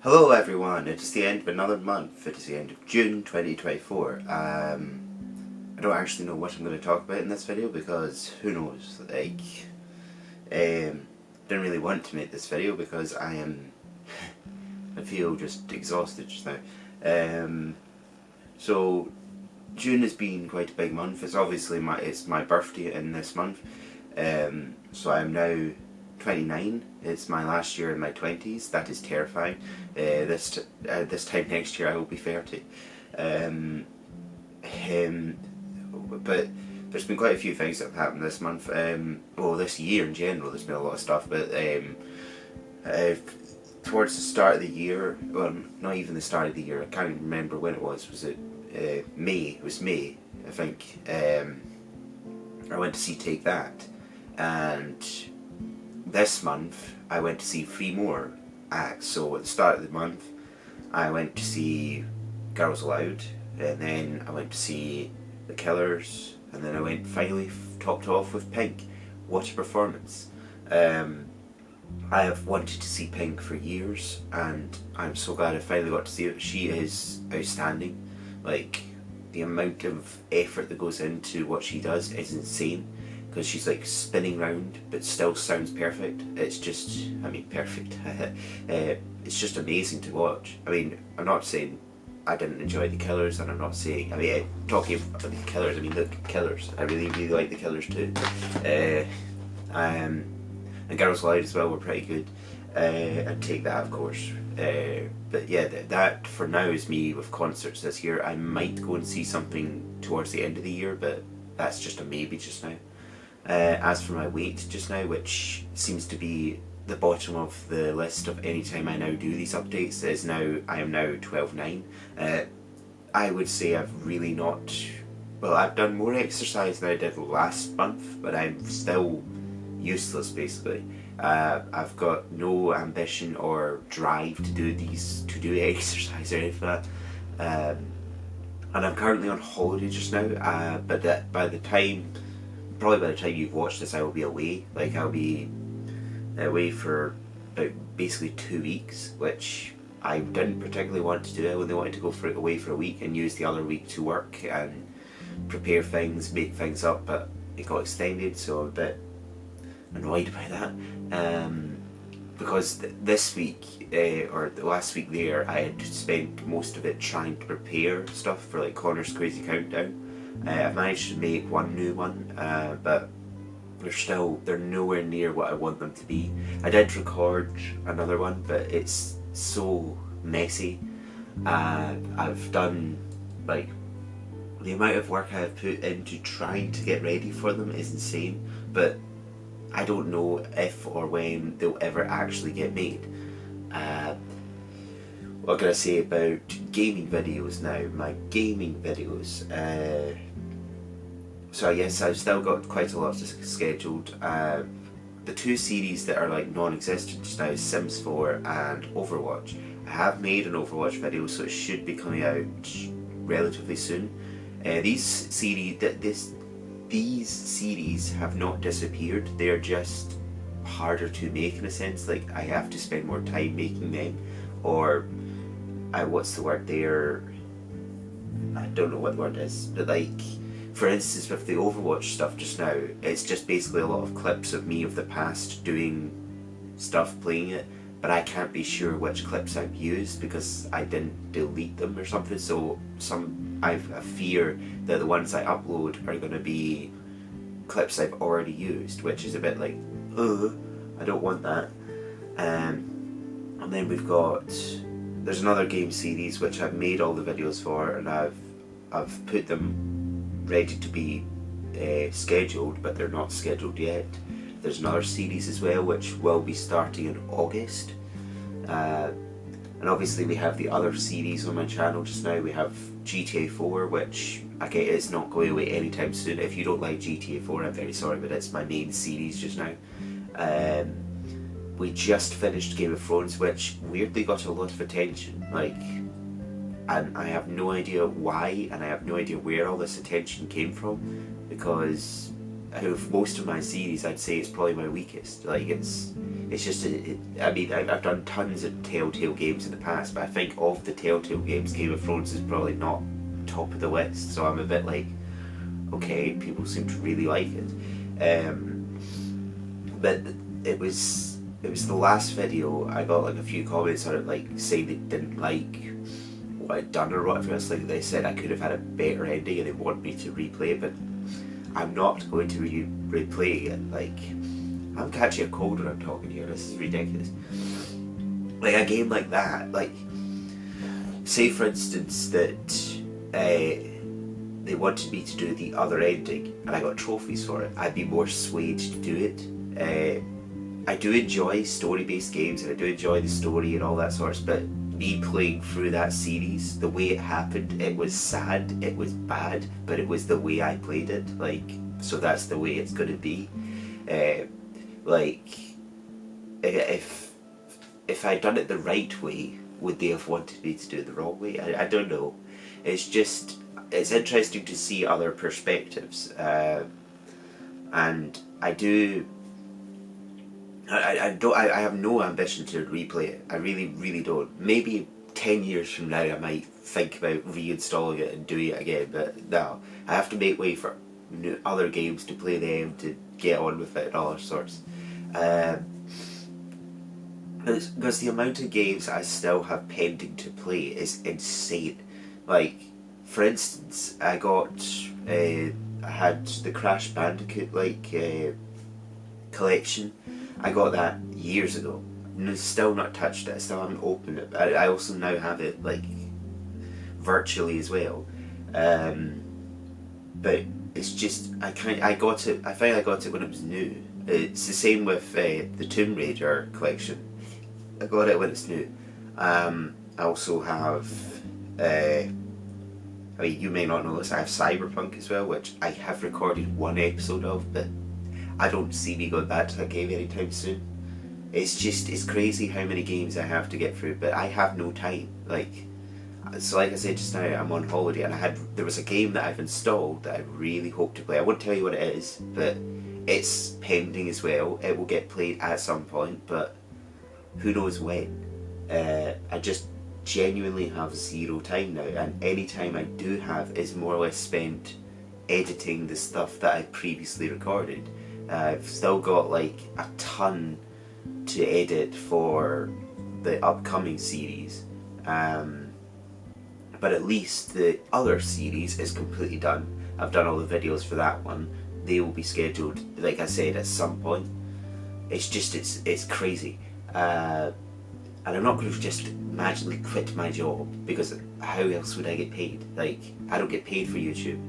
Hello everyone, it is the end of another month. It is the end of June 2024. I don't actually know what I'm going to talk about in this video because who knows, didn't really want to make this video because I feel just exhausted just now. So June has been quite a big month. It's obviously my birthday in this month, so I'm now 29. It's my last year in my 20s. That is terrifying. This time next year I will be 30. But there's been quite a few things that have happened this month. Well, this year in general, there's been a lot of stuff. But towards the start of the year, well, not even the start of the year. I can't even remember when it was. Was it May? It was May, I think. I went to see Take That, and this month I went to see 3 more acts. So at the start of the month I went to see Girls Aloud, and then I went to see The Killers, and then I went finally topped off with Pink. What a performance. I have wanted to see Pink for years, and I'm so glad I finally got to see it. She is outstanding. Like, the amount of effort that goes into what she does is insane, because she's like spinning round but still sounds perfect. It's just, I mean, perfect. It's just amazing to watch. I mean, I'm not saying I didn't enjoy The Killers, and I'm not saying, I mean, talking about The Killers, I mean, look, Killers, I really like The Killers too. And Girls Aloud as well were pretty good. And Take That, of course. But yeah, that for now is me with concerts this year. I might go and see something towards the end of the year, but that's just a maybe just now. As for my weight just now, which seems to be the bottom of the list of any time I now do these updates, is now I am now 12.9. I would say I've really not, well, I've done more exercise than I did last month, but I'm still useless basically. I've got no ambition or drive to do exercise or anything like that. And I'm currently on holiday just now, but probably by the time you've watched this, I will be away. Like, I'll be away for about basically 2 weeks, which I didn't particularly want to do. I only wanted to go away for a week and use the other week to work and prepare things, make things up, but it got extended, so I'm a bit annoyed by that. Because this week, or the last week there, I had spent most of it trying to prepare stuff for like Connor's Crazy Countdown. I've managed to make one new one, but they're nowhere near what I want them to be. I did record another one, but it's so messy. I've done, like, the amount of work I have put into trying to get ready for them is insane, but I don't know if or when they'll ever actually get made. What can I say about gaming videos now? My gaming videos. So yes, I've still got quite a lot scheduled. The 2 series that are like non-existent just now is Sims 4 and Overwatch. I have made an Overwatch video, so it should be coming out relatively soon. These series have not disappeared. They're just harder to make in a sense. Like, I have to spend more time making them, or what's the word there? I don't know what the word is, but like, for instance, with the Overwatch stuff just now, it's just basically a lot of clips of me of the past doing stuff, playing it, but I can't be sure which clips I've used because I didn't delete them or something, so I fear that the ones I upload are going to be clips I've already used, which is a bit like, I don't want that. And then there's another game series which I've made all the videos for, and I've put them ready to be scheduled, but they're not scheduled yet. There's another series as well which will be starting in August, and obviously we have the other series on my channel just now. We have GTA 4, which, okay, it's not going away anytime soon. If you don't like GTA 4, I'm very sorry, but it's my main series just now. We just finished Game of Thrones, which weirdly got a lot of attention, like, and I have no idea why, and I have no idea where all this attention came from, because out of most of my series, I'd say it's probably my weakest. Like it's just I mean, I've done tons of Telltale games in the past, but I think of the Telltale games, Game of Thrones is probably not top of the list. So I'm a bit like, okay, people seem to really like it, but it was the last video. I got like a few comments on it, like saying they didn't like what I'd done or whatever. It's like they said I could have had a better ending and they want me to replay it, but I'm not going to replay it. Like, I'm catching a cold when I'm talking here. This is ridiculous. Like a game like that, like say for instance that they wanted me to do the other ending and I got trophies for it, I'd be more swayed to do it. I do enjoy story-based games and I do enjoy the story and all that sort of, but me playing through that series, the way it happened, it was sad, it was bad, but it was the way I played it. Like, so that's the way it's gonna be. Like, if I'd done it the right way, would they have wanted me to do it the wrong way? I don't know. It's just, it's interesting to see other perspectives, and I have no ambition to replay it. I really don't. Maybe 10 years from now I might think about reinstalling it and doing it again, but no. I have to make way for other games to play them, to get on with it and all sorts. Because the amount of games I still have pending to play is insane. Like, for instance, I had the Crash Bandicoot collection. I got that years ago. Still not touched it. I still haven't opened it. But I also now have it like virtually as well. But it's just I got it. I think I got it when it was new. It's the same with the Tomb Raider collection. I got it when it's new. I also have. I mean, you may not know this. I have Cyberpunk as well, which I have recorded one episode of, but I don't see me going back to that game anytime soon. It's crazy how many games I have to get through, but I have no time. Like I said just now, I'm on holiday and there was a game that I've installed that I really hope to play. I won't tell you what it is, but it's pending as well. It will get played at some point, but who knows when. I just genuinely have zero time now, and any time I do have is more or less spent editing the stuff that I previously recorded. I've still got like a ton to edit for the upcoming series, but at least the other series is completely done. I've done all the videos for that one. They will be scheduled, like I said, at some point. It's just, it's crazy. And I'm not going to just magically quit my job, because how else would I get paid? Like, I don't get paid for YouTube.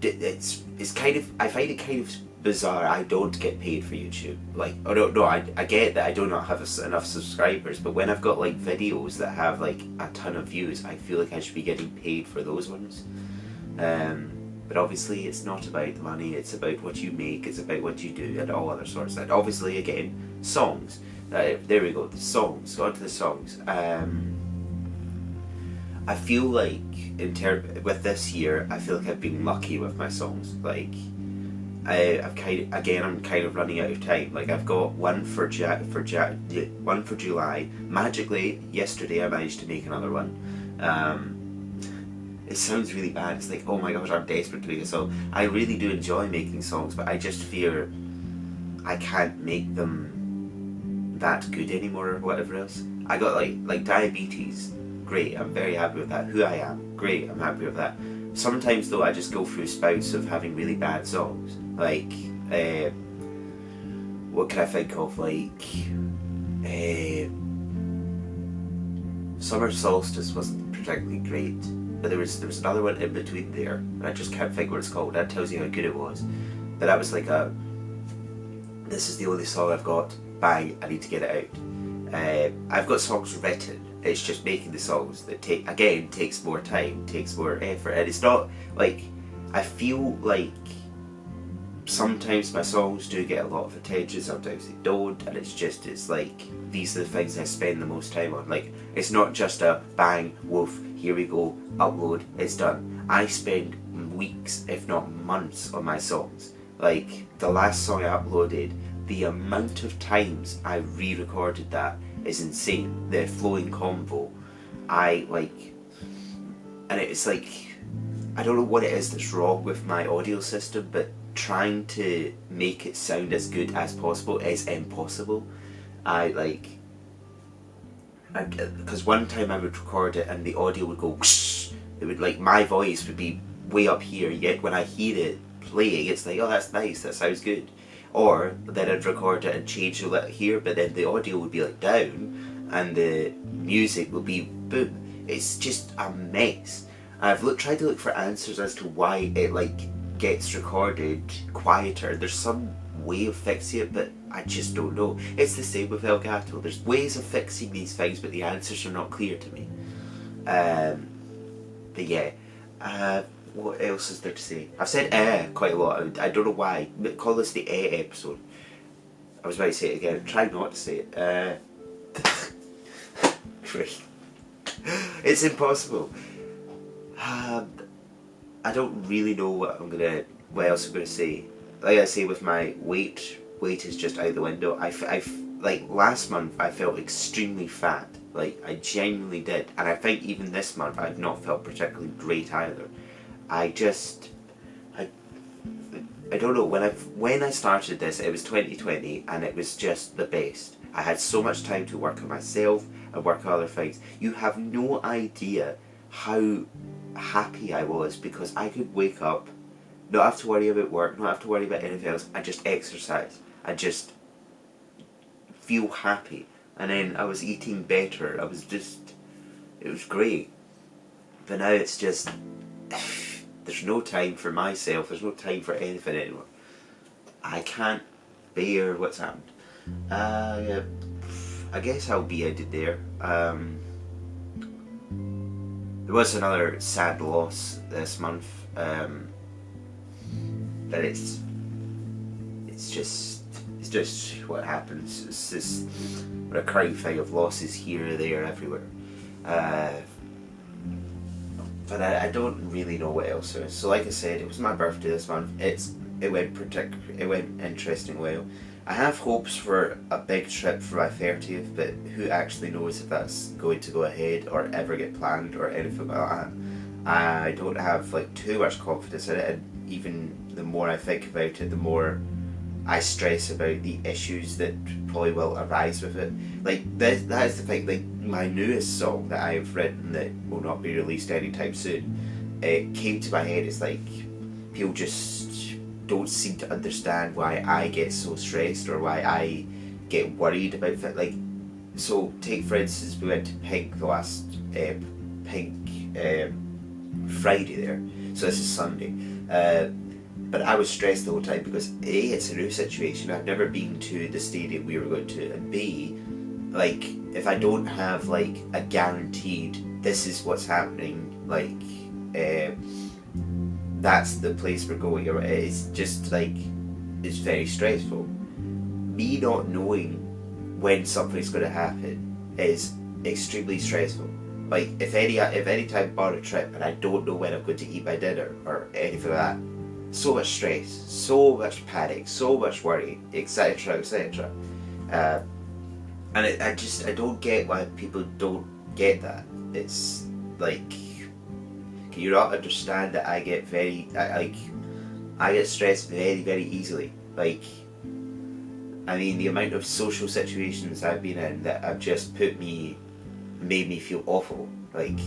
It's kind of, I find it kind of bizarre. I don't get paid for YouTube. Like, oh no, I get that I do not have enough subscribers, but when I've got like videos that have like a ton of views, I feel like I should be getting paid for those ones. But obviously it's not about the money, it's about what you make, it's about what you do, and all other sorts. And obviously, again, songs. There we go, the songs. On to the songs. I feel like with this year, I feel like I've been lucky with my songs. Like, I'm kind of running out of time. Like, I've got one for July. Magically, yesterday I managed to make another one. It sounds really bad. It's like, oh my gosh, I'm desperate to make a song. I really do enjoy making songs, but I just fear I can't make them that good anymore or whatever else. I got like Diabetes. Great, I'm very happy with that. Who I Am, great, I'm happy with that. Sometimes though, I just go through spouts of having really bad songs. Like, what can I think of? Like, Summer Solstice wasn't particularly great, but there was another one in between there, and I just can't think what it's called. That tells you how good it was. But that was like this is the only song I've got, bang, I need to get it out. I've got songs written. It's just making the songs that takes more time, takes more effort, and it's not like, I feel like sometimes my songs do get a lot of attention, sometimes they don't, and it's like, these are the things I spend the most time on. Like, it's not just a bang, woof, here we go, upload, it's done. I spend weeks, if not months, on my songs. Like the last song I uploaded, the amount of times I re-recorded that is insane. The flowing convo, I like, and it's like, I don't know what it is that's wrong with my audio system, but trying to make it sound as good as possible is impossible. Because one time I would record it and the audio would go whoosh, it would like, my voice would be way up here, yet when I hear it playing it's like, oh that's nice, that sounds good. Or then I'd record it and change a little here, but then the audio would be like down and the music would be boom. It's just a mess. I've tried to look for answers as to why it like gets recorded quieter. There's some way of fixing it, but I just don't know. It's the same with Elgato. There's ways of fixing these things, but the answers are not clear to me. But yeah, what else is there to say? I've said quite a lot. I don't know why. Call this the episode. I was about to say it again. Try not to say it. It's impossible. I don't really know what else I'm gonna say. Like I say, with my weight is just out the window. Like last month I felt extremely fat. Like I genuinely did, and I think even this month I've not felt particularly great either. I don't know. When I started this, it was 2020, and it was just the best. I had so much time to work on myself and work on other things. You have no idea how happy I was, because I could wake up, not have to worry about work, not have to worry about anything else, and just exercise. I just feel happy. And then I was eating better. It was great. But now it's just, there's no time for myself, there's no time for anything anymore. I can't bear what's happened. I guess I'll be ended there. There was another sad loss this month, but it's just what happens. It's this recurring thing of losses here, there, everywhere. But I don't really know what else there is. So like I said, it was my birthday this month. It went interesting well. I have hopes for a big trip for my 30th, but who actually knows if that's going to go ahead or ever get planned or anything like that. I don't have like too much confidence in it, and even the more I think about it, the more I stress about the issues that probably will arise with it. Like that is the thing. Like my newest song that I've written that will not be released anytime soon, it came to my head. It's like people just don't seem to understand why I get so stressed or why I get worried about it. Like, so take for instance, we went to Pink the last Friday there. So this is Sunday. But I was stressed the whole time because A, it's a new situation. I've never been to the stadium we were going to, and B, like if I don't have like a guaranteed this is what's happening, like that's the place we're going, or it's just like, it's very stressful. Me not knowing when something's going to happen is extremely stressful. Like if any time I on a trip and I don't know when I'm going to eat my dinner or anything like that, so much stress, so much panic, so much worry, etc, etc. And I don't get why people don't get that. It's like, can you not understand that I get I get stressed very, very easily. Like, I mean, the amount of social situations I've been in that have just made me feel awful. Like,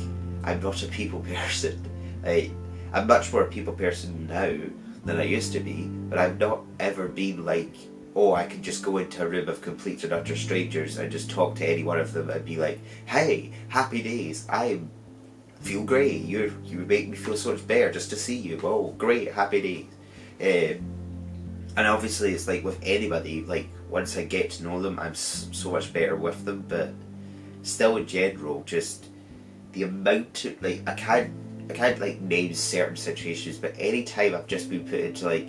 I'm not a people person. I'm much more a people person now than I used to be, but I've not ever been like, oh, I can just go into a room of complete and utter strangers and just talk to any one of them and be like, hey, happy days, I feel great, you make me feel so much better just to see you, oh great, happy days. And obviously it's like with anybody, like once I get to know them, I'm so much better with them, but still in general, just the amount of, like, I can't like name certain situations, but any time I've just been put into like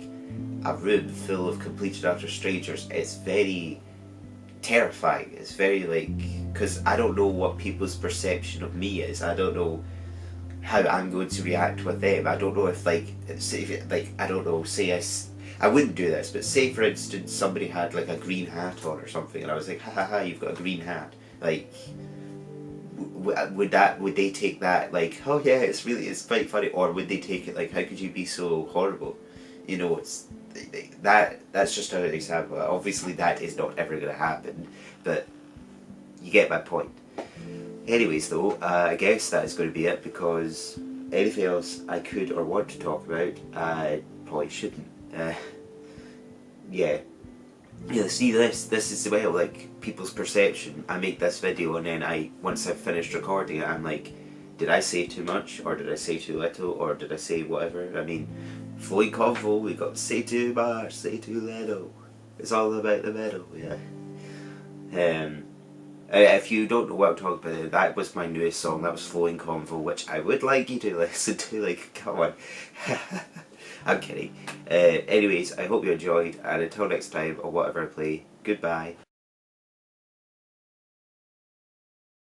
a room full of complete and utter strangers, it's very terrifying. It's very like, because I don't know what people's perception of me is. I don't know how I'm going to react with them. I don't know if I don't know, say I wouldn't do this, but say for instance somebody had like a green hat on or something, and I was like, ha ha ha, you've got a green hat. Like, would they take that like, oh yeah, it's quite funny, or would they take it like, how could you be so horrible? You know, that's just an example. Obviously, that is not ever going to happen, but you get my point. Anyways, though, I guess that is going to be it, because anything else I could or want to talk about, I probably shouldn't. Yeah. Yeah, see, this is well, like, people's perception. I make this video, and then once I've finished recording it, I'm like, did I say too much, or did I say too little, or did I say whatever? I mean, flowing convo, we got say too much, say too little. It's all about the middle, yeah. If you don't know what I'm talking about, that was my newest song. That was Flowing Convo, which I would like you to listen to. Like, come on. I'm kidding. Anyways, I hope you enjoyed, and until next time, or whatever I play, goodbye.